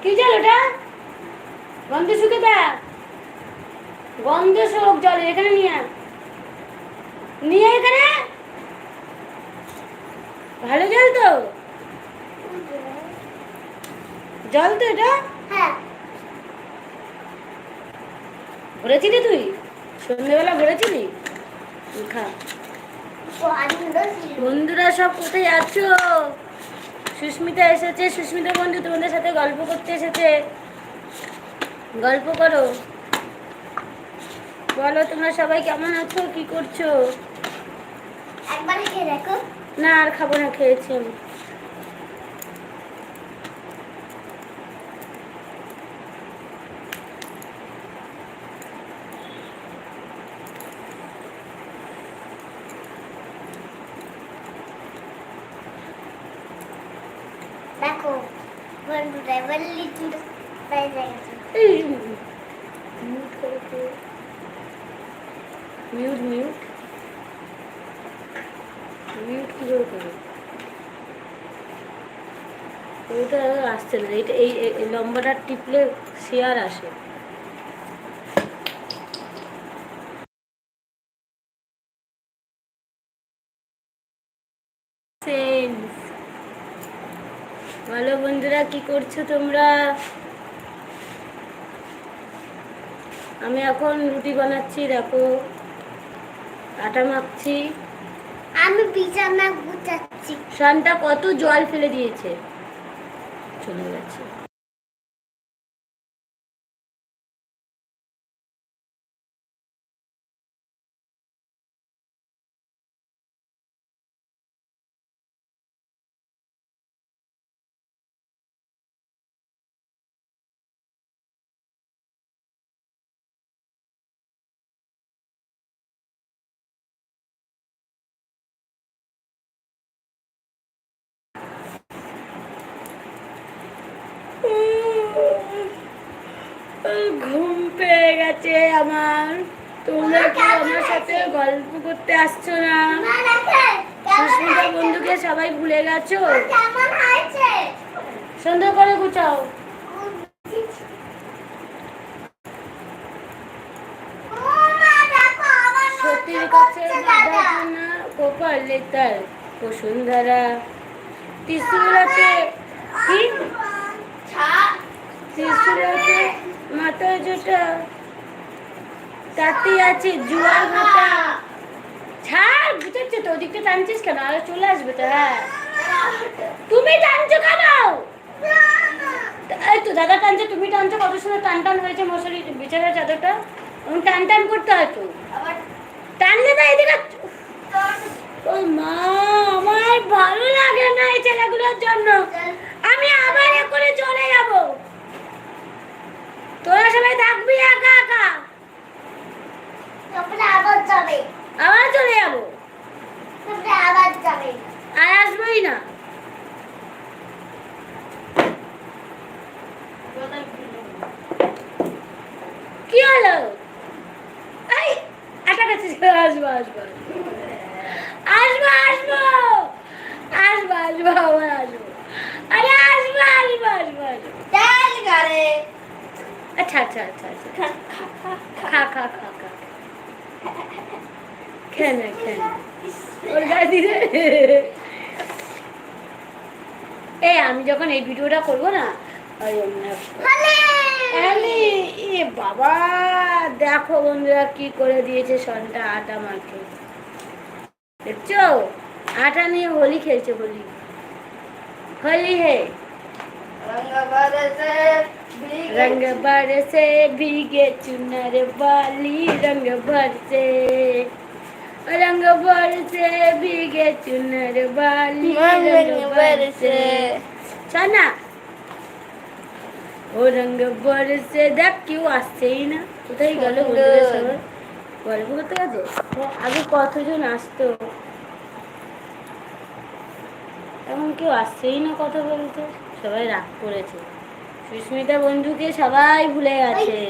কি জল ওটা? গন্ধ শুকে দেখ, গন্ধ শুক জল এখানে নিয়ে নিয়ে এখানে। ভালো জল তো, জল তো এটা। হ্যাঁ ভরেছিলি তুই? সন্ধ্যেবেলা ভরেছিলি? খা। বন্ধুরা সব কোথায় আছো? সুস্মিতা এসেছে, সুস্মিতা বন্ধু তোমাদের সাথে গল্প করতে এসেছে। গল্প করো, বলো তোমরা সবাই কেমন আছো, কি করছো? একবারে খেয়ে দেখো। না আর খাবো না, খেয়েছি আমি। দেখো বন্ধুরা এবার লিচু পেয়ে গেছে। মিউট মিউট মিউট কি করে করবো? ওটা আসছে না, এটা এই লম্বাটা টিপলে শেয়ার আসে। বলো বন্ধুরা কি করছো তোমরা? আমি এখন রুটি বানাচ্ছি, দেখো আটা মাখছি। আমি বিছানা গুছাচ্ছি। শানটা কত জল ফেলে দিয়েছে, চলে গেছে। ঘুম পেয়ে গেছে আমার। তোমরা কি আমার সাথে গল্প করতে আসছো না? সুস্মিতা বন্ধুকে সবাই ভুলে গেছো? সন্ধ্যা করে গুছাও। সত্যির কাছে বাঁধা কপালে তার বসুন্ধরা। ত্রিশুলাতে কি? ত্রিশুলাতে মাথা জোটা, তাতে আছে জুয়ার ভাটা। ছাড়, বুঝাচ্ছে তো, ওদিকটা টানছিস কেন? আর চলে আসবে তো। হ্যাঁ তুমি টানছো কেন? এই তো দাদা টানছে, তুমি টানছো। কত সুন্দর টান টান হয়েছে মশারি বিছানার চাদরটা। টান টান করতে হয় তো, টানলে না এদিকে। ও মা, আমার ভালো লাগে না এই ছেলেগুলোর জন্য। আমি আবার করে চলে যাব। তোরা সবাই থাকবি একা একা। আবার যাবে, আবার চলে যাবো, আবার যাবে, আর আসবোই না। কি হলো? এই আটা কাছে আসবো আসবো আসবো আসবো আসবো আসবো আবার আসবো। আরে আসবো আসবো আসবো আসবো। চল ঘরে। আচ্ছা আচ্ছা আচ্ছা আচ্ছা, খা খা খা খা খেয়ে নে খেয়ে নে। ওর গায়ে দিলে। এই আমি যখন এই ভিডিওটা করবো না, বাবা দেখো বন্ধুরা কি করে দিয়েছে সনটা আটা মাখে। দেখছো, আটা নিয়ে হোলি খেলছে। হোলি হোলি হে रंग बरसे भीगे चुनर वाली, रंग बरसे भीगे चुनर वाली, रंग बरसे। चना ও রঙ বরসে। দেখ কেউ আসছেই না, কোথায় গেল বন্ধুরা সবাই? গল্প করতে গেছে। আগে কতজন আসতো, এখন কেউ আসছেই না কথা বলতে। সবাই রাগ করেছে, সুস্মিতা বন্ধুকে সবাই ভুলে গেছে।